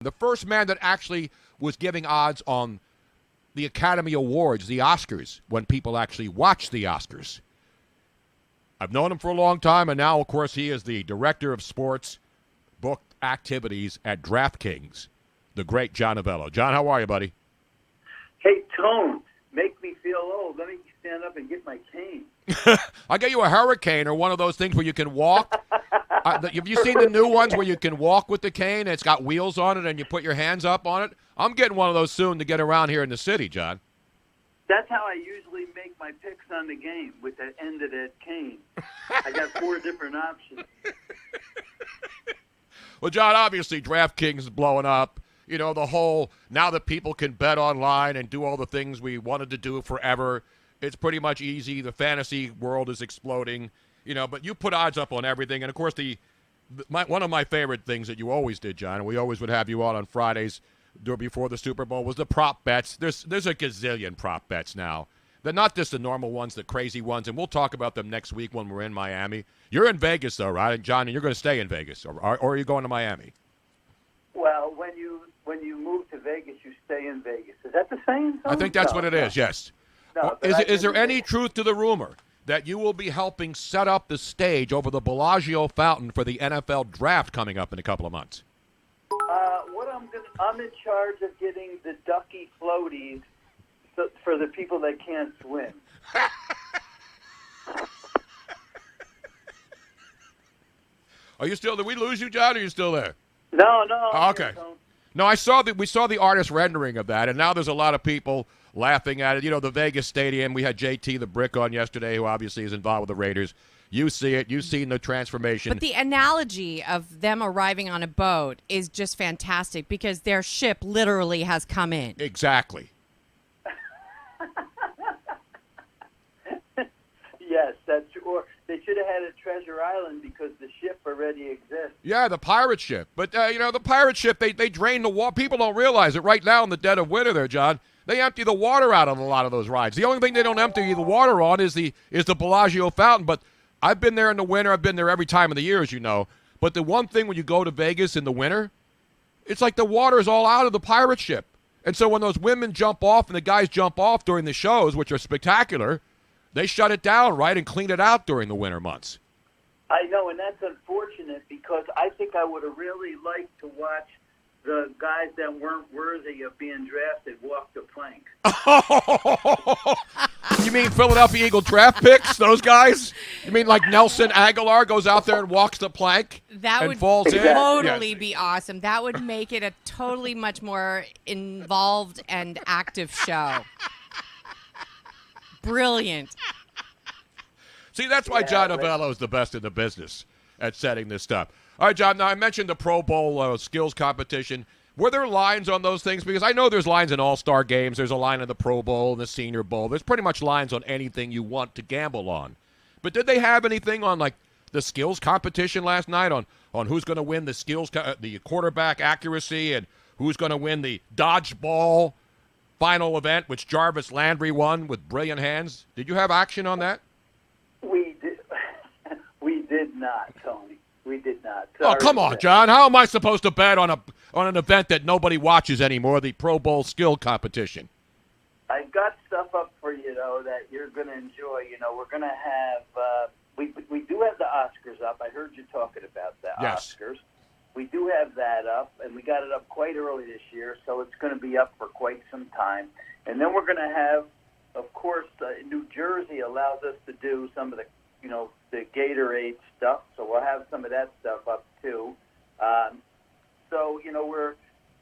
The first man that actually was giving odds on the Academy Awards, the Oscars, when people actually watch the Oscars. I've known him for a long time, and now, of course, he is the director of sports book activities at DraftKings, the great John Avello. John, how are you, buddy? Hey, Tone, make me feel old. Let me stand up and get my cane. I'll get you a hurricane or one of those things where you can walk. Have you seen the new ones where you can walk with the cane and it's got wheels on it and you put your hands up on it? I'm getting one of those soon to get around here in the city, John. That's how I usually make my picks on the game, with the end of that cane. I got 4 different options. Well, John, obviously DraftKings is blowing up. You know, the whole, now that people can bet online and do all the things we wanted to do forever, it's pretty much easy. The fantasy world is exploding, you know, but you put odds up on everything. And, of course, one of my favorite things that you always did, John, and we always would have you on Fridays before the Super Bowl, was the prop bets. There's a gazillion prop bets now. They're not just the normal ones, the crazy ones, and we'll talk about them next week when we're in Miami. You're in Vegas, though, right, John? And you're going to stay in Vegas, or are you going to Miami? Well, when you move to Vegas, you stay in Vegas. Is that the same? I think that's what it is, yes. No, is there any truth to the rumor that you will be helping set up the stage over the Bellagio fountain for the NFL draft coming up in a couple of months? I'm in charge of getting the ducky floaties for the people that can't swim. Are you still? Did we lose you, John? Or are you still there? No. Oh, okay. No, we saw the artist rendering of that, and now there's a lot of people laughing at it. You know, the Vegas Stadium, we had JT the Brick on yesterday, who obviously is involved with the Raiders. You see it. You've seen the transformation. But the analogy of them arriving on a boat is just fantastic because their ship literally has come in. Exactly. Yes, that's true. Or they should have had a Treasure Island because the ship already exists. Yeah, the pirate ship. But, the pirate ship, they drain the water. People don't realize it right now in the dead of winter there, John. They empty the water out of a lot of those rides. The only thing they don't empty the water on is the Bellagio fountain. But I've been there in the winter. I've been there every time of the year, as you know. But the one thing when you go to Vegas in the winter, it's like the water is all out of the pirate ship. And so when those women jump off and the guys jump off during the shows, which are spectacular, they shut it down, right, and clean it out during the winter months. I know, and that's unfortunate because I think I would have really liked to watch the guys that weren't worthy of being drafted walk the plank. You mean Philadelphia Eagle draft picks, those guys? You mean like Nelson Aguilar goes out there and walks the plank and falls in? That would totally be awesome. That would make it a totally much more involved and active show. Brilliant. See, that's why John Avello is the best in the business at setting this stuff. All right, John, now I mentioned the Pro Bowl skills competition. Were there lines on those things? Because I know there's lines in All-Star games. There's a line in the Pro Bowl and the Senior Bowl. There's pretty much lines on anything you want to gamble on. But did they have anything on, like, the skills competition last night on who's going to win the skills, the quarterback accuracy, and who's going to win the dodgeball final event, which Jarvis Landry won with brilliant hands? Did you have action on that? We did not, Tony. We did not. Sorry. Oh, come on, John. How am I supposed to bet on an event that nobody watches anymore, the Pro Bowl skill competition? I got stuff up for you, though, that you're going to enjoy. You know, we're going to have we do have the Oscars up. I heard you talking about the Oscars. We do have that up, and we got it up quite early this year, so it's going to be up for quite some time. And then we're going to have, of course, New Jersey allows us to do some of the, the Gatorade stuff, so we'll have some of that stuff up too. So,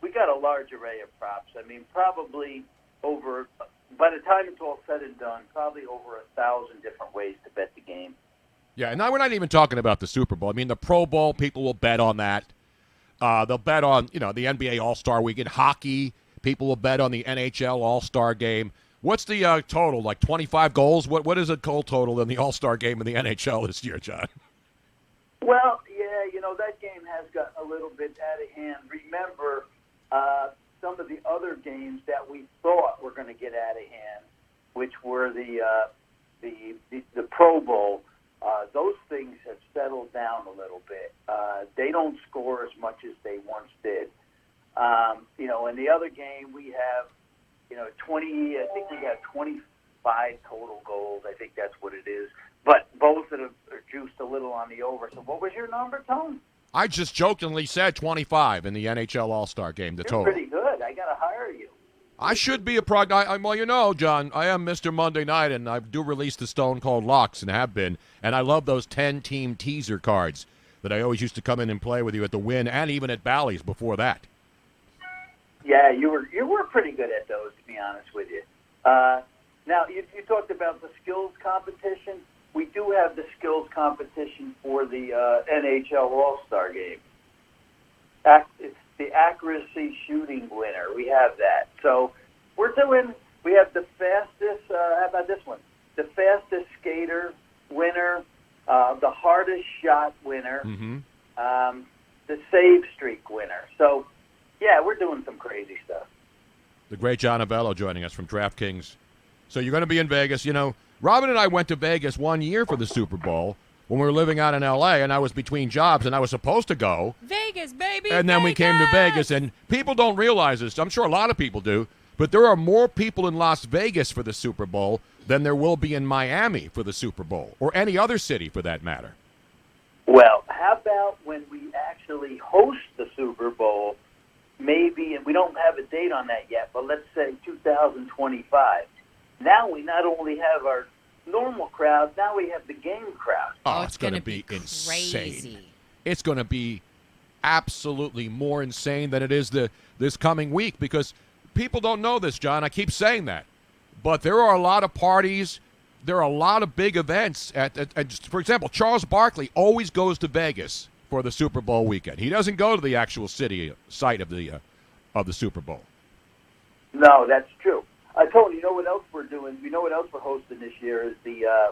we got a large array of props. I mean, probably by the time it's all said and done, probably over 1,000 different ways to bet the game. Yeah, and now we're not even talking about the Super Bowl. I mean, the Pro Bowl, people will bet on that. They'll bet on, the NBA All-Star Weekend. Hockey, people will bet on the NHL All-Star Game. What's the total? Like 25 goals? What is a goal total in the All-Star Game in the NHL this year, John? Well, yeah, that game has gotten a little bit out of hand. Remember, some of the other games that we thought were going to get out of hand, which were the Pro Bowl, those things have settled down a little bit. They don't score as much as they once did. In the other game we have, 20. I think we have 25 total goals. I think that's what it is. But both of them are juiced a little on the over. So what was your number, Tone? I just jokingly said 25 in the NHL All-Star game, the total. You're pretty good. I got to hire you. I should be a well, John, I am Mr. Monday Night, and I do release the Stone Cold Locks and have been. And I love those 10-team teaser cards that I always used to come in and play with you at the Wynn and even at Bally's before that. Yeah, you were pretty good at those, to be honest with you. Now, you talked about the skills competition. We do have the skills competition for the NHL All-Star game. It's the accuracy shooting winner. We have that. So we have the fastest, how about this one? The fastest skater winner, the hardest shot winner, the save streak winner. So, yeah, we're doing some crazy stuff. The great John Avello joining us from DraftKings. So you're going to be in Vegas. Robin and I went to Vegas one year for the Super Bowl when we were living out in L.A., and I was between jobs, and I was supposed to go. Vegas, baby, and then we came to Vegas, and people don't realize this. I'm sure a lot of people do, but there are more people in Las Vegas for the Super Bowl than there will be in Miami for the Super Bowl, or any other city for that matter. Well, how about when we actually host the Super Bowl, maybe, and we don't have a date on that yet, but let's say 2025. Now we not only have our normal crowd, now we have the game crowd. Oh, it's going to be insane. It's going to be absolutely more insane than it is this coming week, because people don't know this, John. I keep saying that. But there are a lot of parties. There are a lot of big events. For example, Charles Barkley always goes to Vegas for the Super Bowl weekend. He doesn't go to the actual site of the Super Bowl. No, that's true. Tony, you know what else we're doing? You know what else we're hosting this year is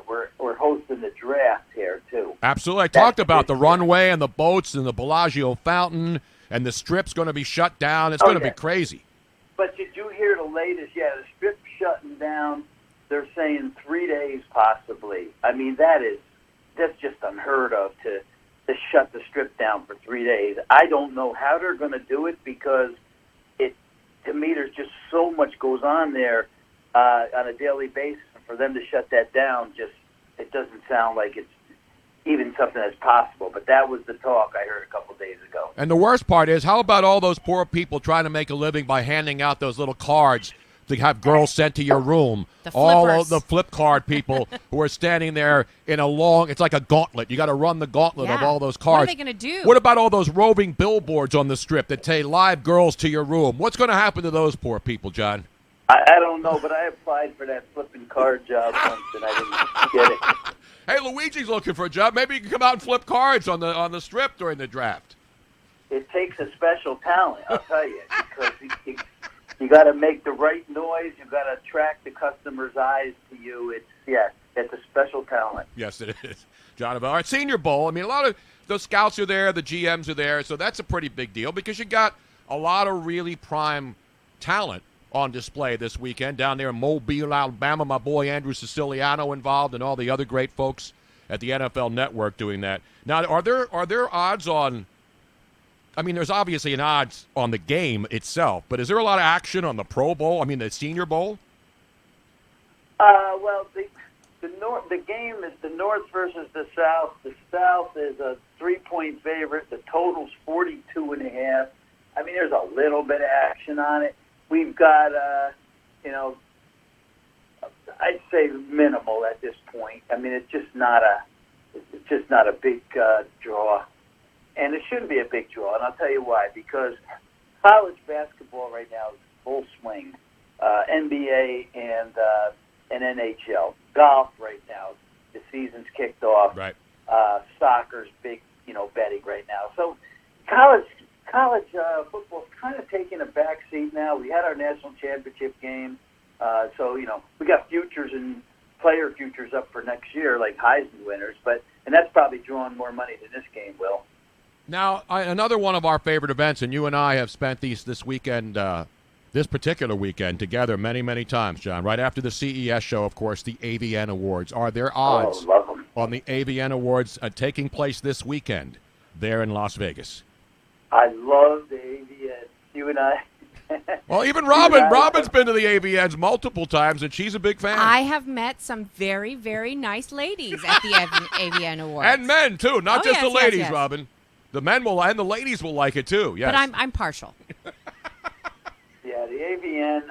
we're hosting the draft here too. Absolutely. I talked about the runway and the boats and the Bellagio fountain, and the Strip's going to be shut down. It's going to be crazy. But did you hear the latest? Yeah, the Strip shutting down. They're saying 3 days possibly. I mean, that's just unheard of to shut the Strip down for 3 days. I don't know how they're going to do it, because to me, there's just so much goes on there on a daily basis. And for them to shut that down, it doesn't sound like it's even something that's possible. But that was the talk I heard a couple of days ago. And the worst part is, how about all those poor people trying to make a living by handing out those little cards to have girls sent to your room? All of the flip card people who are standing there in a long, it's like a gauntlet. You got to run the gauntlet of all those cards. What are they going to do? What about all those roving billboards on the Strip that say live girls to your room? What's going to happen to those poor people, John? I don't know, but I applied for that flipping card job once, and I didn't get it. Hey, Luigi's looking for a job. Maybe you can come out and flip cards on the Strip during the draft. It takes a special talent, I'll tell you, because you got to make the right noise. You got to attract the customer's eyes to you. It's a special talent. Yes, it is. John Avello. All right, Senior Bowl. I mean, a lot of those scouts are there, the GMs are there, so that's a pretty big deal, because you got a lot of really prime talent on display this weekend down there in Mobile, Alabama. My boy Andrew Siciliano involved, and all the other great folks at the NFL Network doing that. Now, are there odds on? I mean, there's obviously an odds on the game itself, but is there a lot of action on the Pro Bowl? I mean, the Senior Bowl? Well, the game is the North versus the South. The South is a 3-point favorite. The total's 42.5. I mean, there's a little bit of action on it. We've got, I'd say minimal at this point. I mean, it's just not a big draw. And it shouldn't be a big draw, and I'll tell you why. Because college basketball right now is full swing. NBA and NHL. Golf right now, the season's kicked off. Right. Soccer's big, betting right now. So college football's kind of taking a back seat now. We had our national championship game. So we got futures and player futures up for next year, like Heisman winners. And that's probably drawing more money than this game will. Now, another one of our favorite events, and you and I have spent this weekend, this particular weekend, together many, many times, John. Right after the CES show, of course, the AVN Awards. Are there odds on the AVN Awards taking place this weekend there in Las Vegas? I love the AVN. you and I. Well, even Robin's been to the AVNs multiple times, and she's a big fan. I have met some very, very nice ladies at the AVN Awards. And men, too, not just the ladies, yes. Robin. The men will, and the ladies will like it, too, yes. But I'm partial. Yeah, the AVN,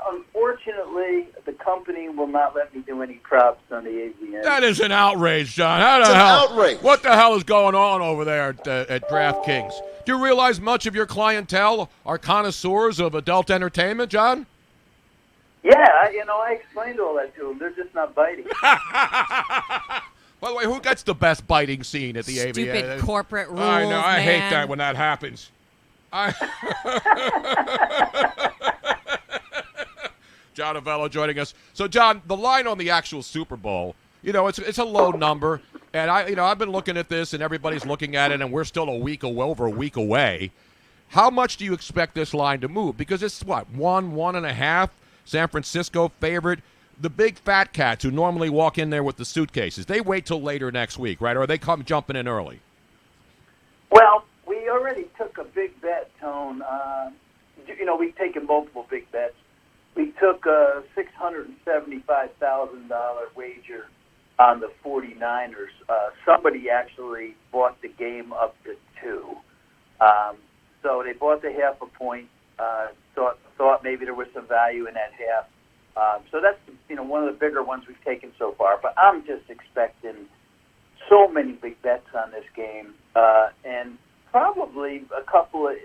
unfortunately, the company will not let me do any props on the AVN. That is an outrage, John. How the It's an hell? outrage. What the hell is going on over there at DraftKings? Do you realize much of your clientele are connoisseurs of adult entertainment, John? Yeah, I explained all that to them. They're just not biting. By the way, who gets the best biting scene at the AVN? Stupid corporate rules, I know. I hate man. that when that happens. John Avello joining us. So, John, the line on the actual Super Bowl, it's a low number, and I've been looking at this, and everybody's looking at it, and we're still over a week away. How much do you expect this line to move? Because it's what, 1.5. San Francisco favorite. The big fat cats who normally walk in there with the suitcases, they wait till later next week, right? Or they come jumping in early? Well, we already took a big bet, Tone. We've taken multiple big bets. We took a $675,000 wager on the 49ers. Somebody actually bought the game up to 2. So they bought the half a point. Thought maybe there was some value in that half. So that's one of the bigger ones we've taken so far. But I'm just expecting so many big bets on this game, and probably a couple of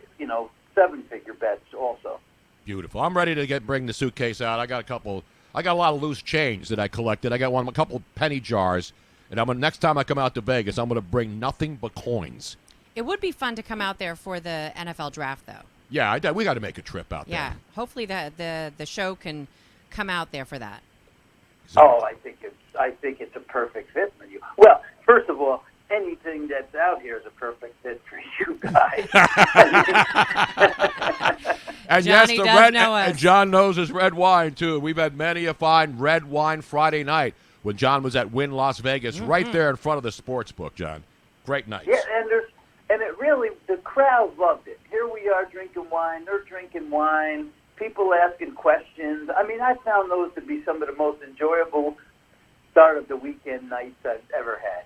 seven-figure bets also. Beautiful. I'm ready to bring the suitcase out. I got a lot of loose change that I collected. I got a couple penny jars, and next time I come out to Vegas, I'm going to bring nothing but coins. It would be fun to come out there for the NFL draft, though. Yeah, we got to make a trip out there. Yeah, hopefully the show can come out there for that. Oh, I think it's a perfect fit for you. Well, first of all, anything that's out here is a perfect fit for you guys. And Johnny yes, does know us. And John knows his red wine too. We've had many a fine red wine Friday night when John was at Wynn Las Vegas, right there in front of the Sportsbook. John, great nights. Yeah, and it really, the crowd loved it. Here we are drinking wine. They're drinking wine. People asking questions. I mean, I found those to be some of the most enjoyable start of the weekend nights I've ever had.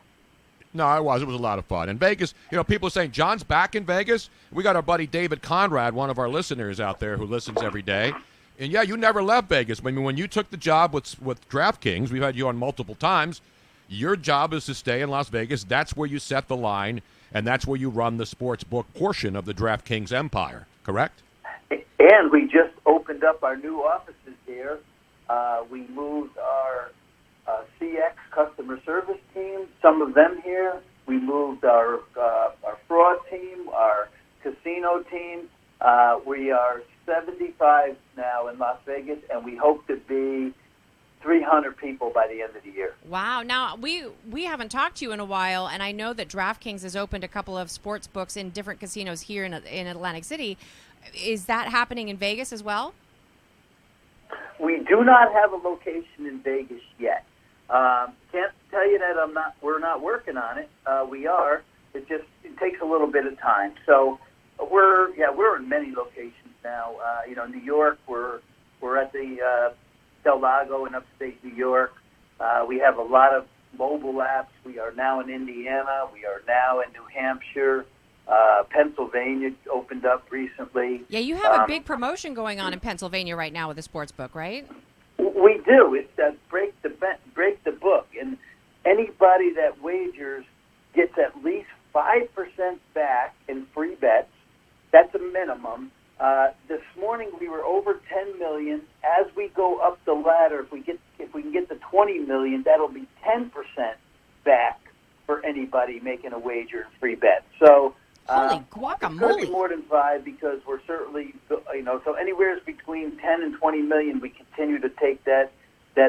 No, it was. It was a lot of fun. And Vegas, people are saying, John's back in Vegas. We got our buddy David Conrad, one of our listeners out there who listens every day. And, yeah, you never left Vegas. I mean, when you took the job with DraftKings, we've had you on multiple times, your job is to stay in Las Vegas. That's where you set the line, and that's where you run the sports book portion of the DraftKings empire, correct? And we just opened up our new offices here. We moved our CX customer service team, some of them here. We moved our fraud team, our casino team. We are 75 now in Las Vegas, and we hope to be 300 people by the end of the year. Wow. Now, we haven't talked to you in a while, and I know that DraftKings has opened a couple of sports books in different casinos here in Atlantic City. Is that happening in Vegas as well? We do not have a location in Vegas yet. Can't tell you that we're not working on it. We are. It takes a little bit of time. So we're in many locations now. New York, we're at the Del Lago in upstate New York. We have a lot of mobile apps. We are now in Indiana. We are now in New Hampshire. Pennsylvania opened up recently. Yeah, you have a big promotion going on in Pennsylvania right now with the sports book, right? We do. It's break the book, and anybody that wagers gets at least 5% back in free bets. That's a minimum. This morning we were over 10 million. As we go up the ladder, if we can get to 20 million, that'll be 10% back for anybody making a wager in free bets. So. Holy It's guacamole. going to be more than 5 because we're certainly, so anywhere between 10 and 20 million, we continue to take that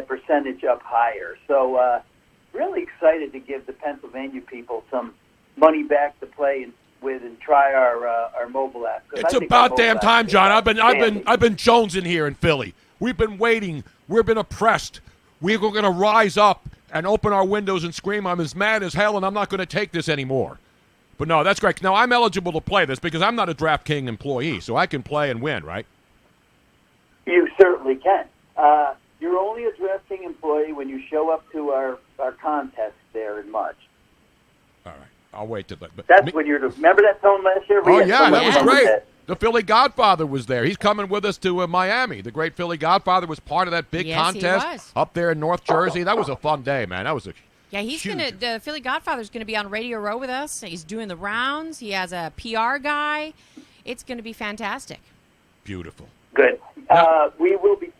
percentage up higher. So really excited to give the Pennsylvania people some money back to play with and try our mobile app. It's about damn time, John. I've been jonesing here in Philly. We've been waiting. We've been oppressed. We're going to rise up and open our windows and scream, I'm as mad as hell, and I'm not going to take this anymore. But no, that's great. Now, I'm eligible to play this because I'm not a DraftKings employee, so I can play and win, right? You certainly can. You're only a DraftKings employee when you show up to our contest there in March. All right. I'll wait till that. That's when you're. Remember that tone last year? Oh, yeah, that was great. The Philly Godfather was there. He's coming with us to Miami. The great Philly Godfather was part of that big contest up there in North Jersey. That was a fun day, man. That was a he's the Philly Godfather's gonna be on Radio Row with us. He's doing the rounds. He has a PR guy. It's gonna be fantastic. Beautiful. Good. We will be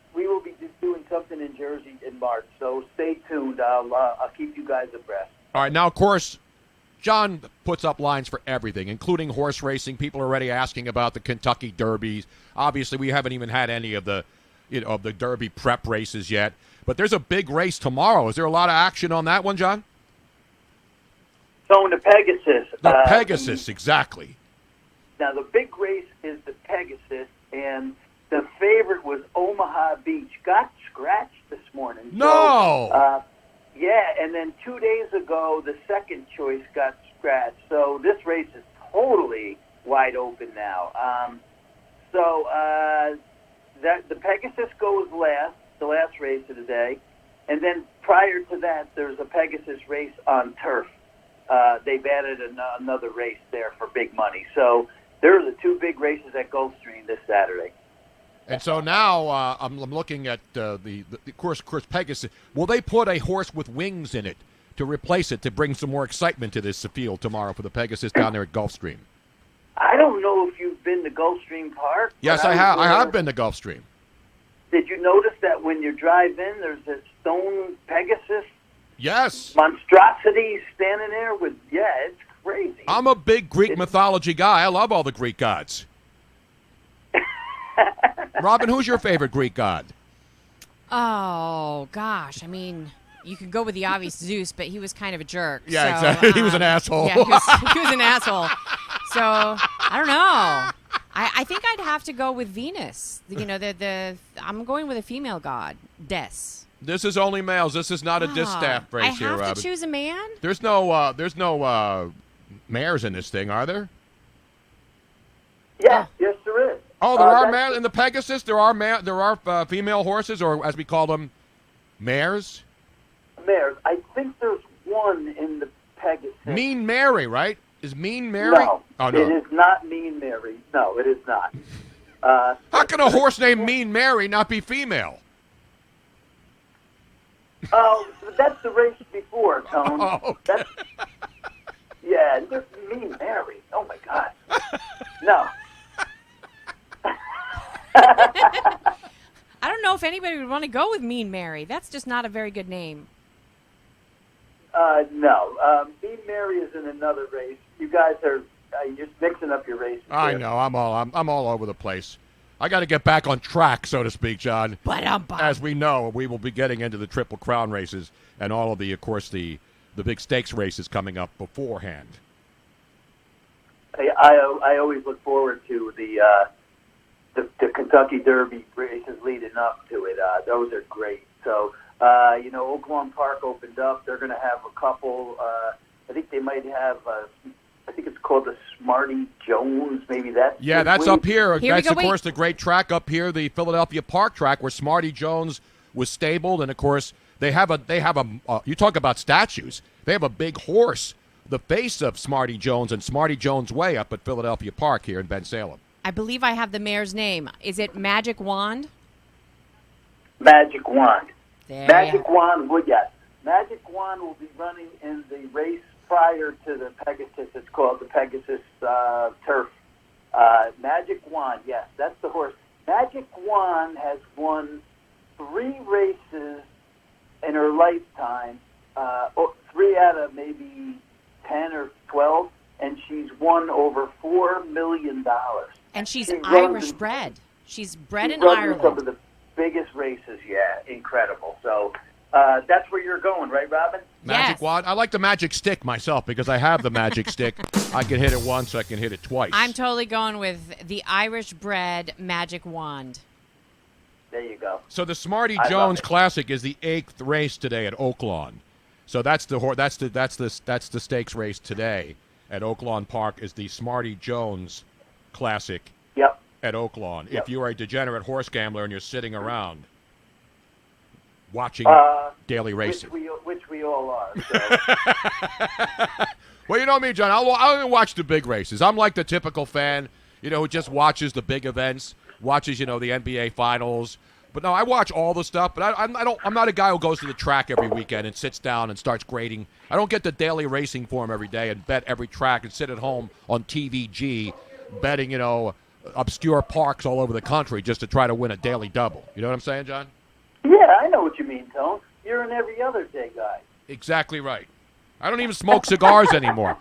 just doing something in Jersey in March. So stay tuned. I'll keep you guys abreast. All right. Now, of course, John puts up lines for everything, including horse racing. People are already asking about the Kentucky Derbies. Obviously, we haven't even had any of the, of the Derby prep races yet. But there's a big race tomorrow. Is there a lot of action on that one, John? So in the Pegasus. The Pegasus, exactly. Now, the big race is the Pegasus, and the favorite was Omaha Beach. Got scratched this morning. No! So, yeah, and then 2 days ago, the second choice got scratched. So this race is totally wide open now. The Pegasus goes last, the last race of the day. And then prior to that, there's a Pegasus race on turf. They've added another race there for big money. So there are the two big races at Gulfstream this Saturday. And so now I'm looking at the course Pegasus. Will they put a horse with wings in it to replace it to bring some more excitement to this field tomorrow for the Pegasus down there at Gulfstream? I don't know if you've been to Gulfstream Park. Yes, I have. I have been to Gulfstream. Did you notice that when you drive in, there's a stone Pegasus? Yes. Monstrosity standing there with, it's crazy. I'm a big Greek mythology guy. I love all the Greek gods. Robin, who's your favorite Greek god? Oh, gosh. I mean, you could go with the obvious Zeus, but he was kind of a jerk. Yeah, exactly. He was an asshole. Yeah, he was an asshole. So, I don't know. I think I'd have to go with Venus. I'm going with a female god, Des. This is only males. This is not a distaff race here, Robin. I have to choose a man? There's no mares in this thing, are there? Yeah, yes, there is. Oh, there are mares in the Pegasus. There are female horses, or as we call them, mares. Mares. I think there's one in the Pegasus. Mean Mary, right? Is Mean Mary? No, oh, no. It is not Mean Mary. No, it is not. How can a horse named Mean Mary not be female? Oh, that's the race before, Tone. Oh, okay. Yeah, Mean Mary. Oh my God. No. I don't know if anybody would want to go with Mean Mary. That's just not a very good name. No. Mean Mary is in another race. You guys are you're mixing up your races. I know. I'm all over the place. I got to get back on track, so to speak, John. As we know, we will be getting into the Triple Crown races and all of of course, the big stakes races coming up beforehand. I always look forward to the Kentucky Derby races leading up to it. Those are great. So, Oaklawn Park opened up. They're going to have a couple. I think they might have. I think it's called the Smarty Jones. Maybe that's up here. That's of course the great track up here, the Philadelphia Park track, where Smarty Jones was stabled, and of course they have a. You talk about statues. They have a big horse, the face of Smarty Jones and Smarty Jones Way up at Philadelphia Park here in Ben Salem. I believe I have the mare's name. Is it Magic Wand? Magic Wand. Magic Wand, yes. Magic Wand will be running in the race prior to the Pegasus. It's called the Pegasus Turf. Magic Wand, yes, that's the horse. Magic Wand has won 3 races in her lifetime, 3 out of maybe 10 or 12, and she's won over $4 million. And she's Irish bred. She's bred in Ireland. Ireland. Some of the biggest races, incredible. So that's where you're going, right, Robin? Magic Wand. I like the magic stick myself because I have the magic stick. I can hit it once, I can hit it twice. I'm totally going with the Irish bred Magic Wand. There you go. So the Smarty Jones Classic is the 8th race today at Oaklawn. So that's the stakes race today. at Oaklawn Park is the Smarty Jones Classic at Oaklawn. If you are a degenerate horse gambler and you're sitting around watching daily racing. Which we all are. So. Well, you know me, John. I'll even watch the big races. I'm like the typical fan, who just watches the big events, watches, the NBA Finals. But no, I watch all the stuff. But I'm not a guy who goes to the track every weekend and sits down and starts grading. I don't get the daily racing form every day and bet every track and sit at home on TVG betting, obscure parks all over the country just to try to win a daily double. You know what I'm saying, John? Yeah, I know what you mean, Tone. You're an every other day guy. Exactly right. I don't even smoke cigars anymore.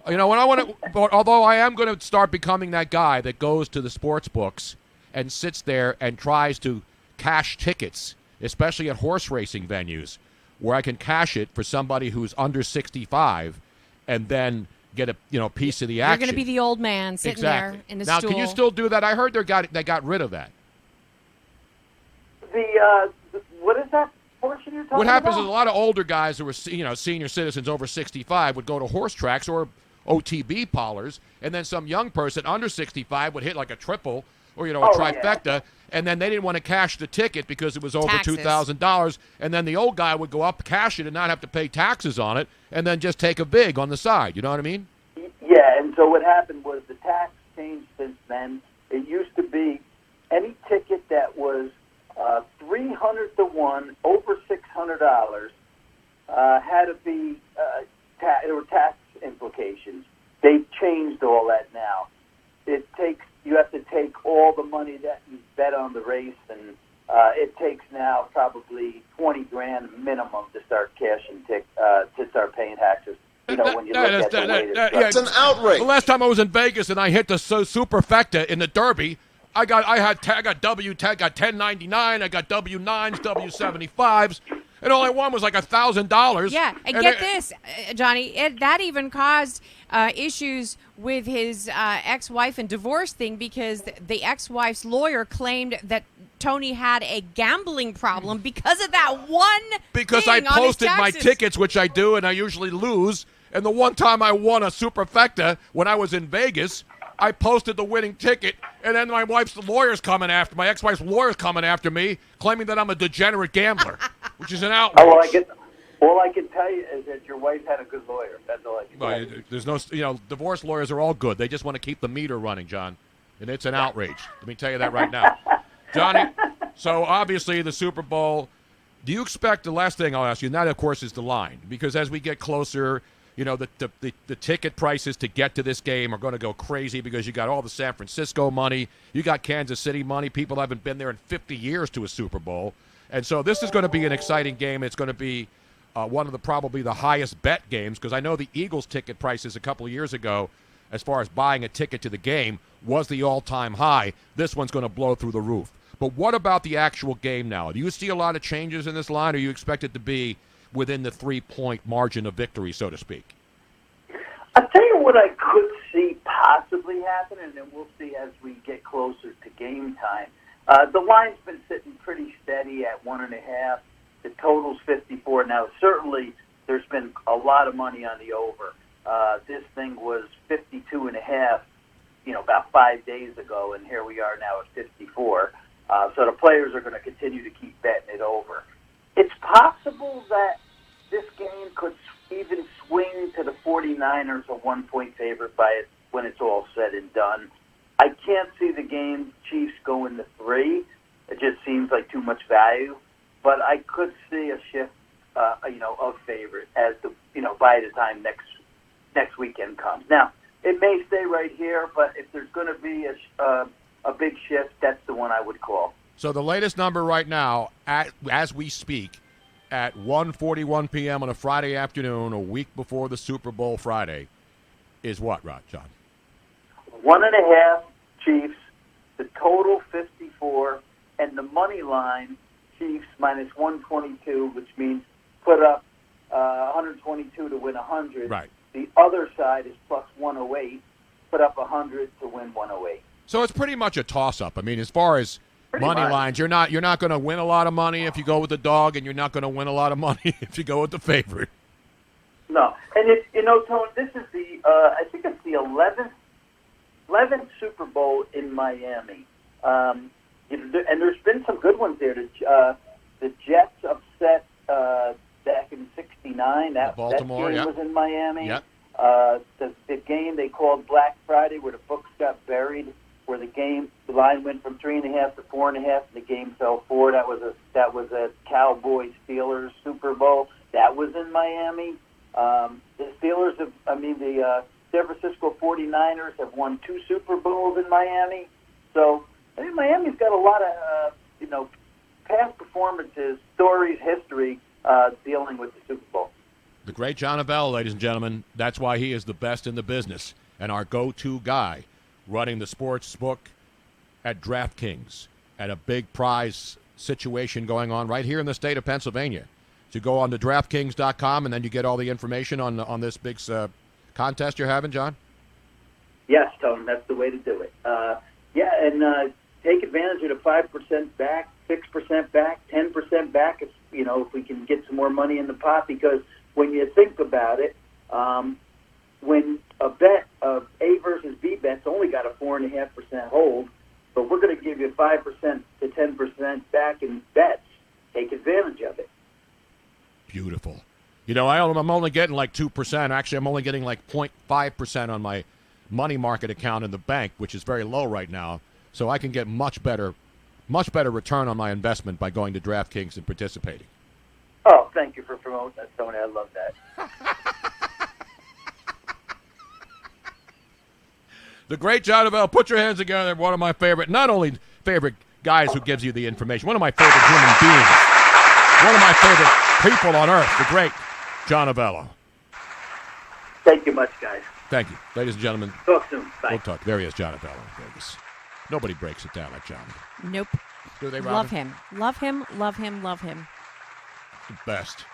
Although I am going to start becoming that guy that goes to the sports books and sits there and tries to cash tickets, especially at horse racing venues, where I can cash it for somebody who's under 65 and then get a piece of the action. You're going to be the old man sitting there in the stool. Now, can you still do that? I heard they got rid of that. What is that portion you're talking about? What happens is a lot of older guys who were, senior citizens over 65 would go to horse tracks or OTB parlors, and then some young person under 65 would hit like a triple or, a trifecta, and then they didn't want to cash the ticket because it was over $2,000, and then the old guy would go up, cash it, and not have to pay taxes on it, and then just take a vig on the side. You know what I mean? Yeah, and so what happened was the tax changed since then. It used to be any ticket that was 300 to 1 over $600 had to be there were tax implications. They've changed all that now. You have to take all the money that you bet on the race, and it takes now probably $20,000 minimum to start cashing to start paying taxes. When you look at the way it's an outrage. The last time I was in Vegas and I hit the Superfecta in the Derby, I got 1099, I got W9s, W75s, and all I won was like $1,000. Yeah, and get this, Johnny, that even caused issues with his ex-wife and divorce thing because the ex-wife's lawyer claimed that Tony had a gambling problem because of that one Because I posted my tickets, which I do, and I usually lose. And the one time I won a Superfecta when I was in Vegas, I posted the winning ticket, and then my ex-wife's lawyer's coming after me, claiming that I'm a degenerate gambler, which is an outrage. All I can tell you is that your wife had a good lawyer. That's all I can tell you. There's no, divorce lawyers are all good. They just want to keep the meter running, John, and it's an outrage. Let me tell you that right now. Johnny, so obviously the Super Bowl, do you expect, the last thing I'll ask you, and that, of course, is the line, because as we get closer, the ticket prices to get to this game are going to go crazy because you got all the San Francisco money, you got Kansas City money. People haven't been there in 50 years to a Super Bowl. And so this is going to be an exciting game. It's going to be one of probably the highest bet games because I know the Eagles ticket prices a couple of years ago, as far as buying a ticket to the game, was the all-time high. This one's going to blow through the roof. But what about the actual game now? Do you see a lot of changes in this line, or you expect it to be within the 3-point margin of victory, so to speak? I'll tell you what I could see possibly happen, and then we'll see as we get closer to game time. The line's been sitting pretty steady at 1.5. The total's 54. Now, certainly there's been a lot of money on the over. This thing was 52.5, about 5 days ago, and here we are now at 54. So the players are going to continue to keep betting it over. It's possible that this game could even swing to the 49ers a 1-point favorite when it's all said and done. I can't see the game Chiefs going to 3. It just seems like too much value. But I could see a shift, of favorite by the time next weekend comes. Now, it may stay right here, but if there's going to be a big shift, that's the one I would call. So the latest number right now, as we speak, at 1:41 p.m. on a Friday afternoon, a week before the Super Bowl Friday, is what, John? 1.5 Chiefs, the total 54, and the money line Chiefs minus 122, which means put up 122 to win 100. Right. The other side is plus 108, put up 100 to win 108. So it's pretty much a toss-up. I mean, as far as money lines, you're not going to win a lot of money if you go with the dog, and you're not going to win a lot of money if you go with the favorite. No. And if you know, Tone, this is the I think it's the 11th Super Bowl in Miami. And there's been some good ones there. The Jets upset back in '69. That game was in Miami. Yep. The game they called Black Friday, where the books got buried, where the line went from 3.5 to 4.5, and the game fell 4. That was a Cowboys Steelers Super Bowl. That was in Miami. The Steelers the San Francisco 49ers have won 2 Super Bowls in Miami. So I think Miami's got a lot of past performances, stories, history dealing with the Super Bowl. The great John Avello, ladies and gentlemen. That's why he is the best in the business and our go-to guy running the Sportsbook at DraftKings at a big prize situation going on right here in the state of Pennsylvania. So you go on to DraftKings.com and then you get all the information on this big contest you're having, John? Yes, Tony, that's the way to do it. And take advantage of the 5% back, 6% back, 10% back. If we can get some more money in the pot, because when you think about it, when a bet of A versus B bet's only got a 4.5% hold, but we're going to give you 5% to 10% back in bets. Take advantage of it. Beautiful. I'm only getting like 2%. Actually, I'm only getting like 0.5% on my money market account in the bank, which is very low right now. So I can get much better return on my investment by going to DraftKings and participating. Oh, thank you for promoting that, Tony. I love that. The great John Avello. Put your hands together. One of my not only favorite guys who gives you the information, one of my favorite human beings. One of my favorite people on earth, the great John Avello. Thank you much, guys. Thank you. Ladies and gentlemen. Talk soon. Bye. We'll talk. There he is, John Avello in Vegas. Nobody breaks it down like John. Nope. Do they, Robin? Love him. Love him, love him, love him. The best.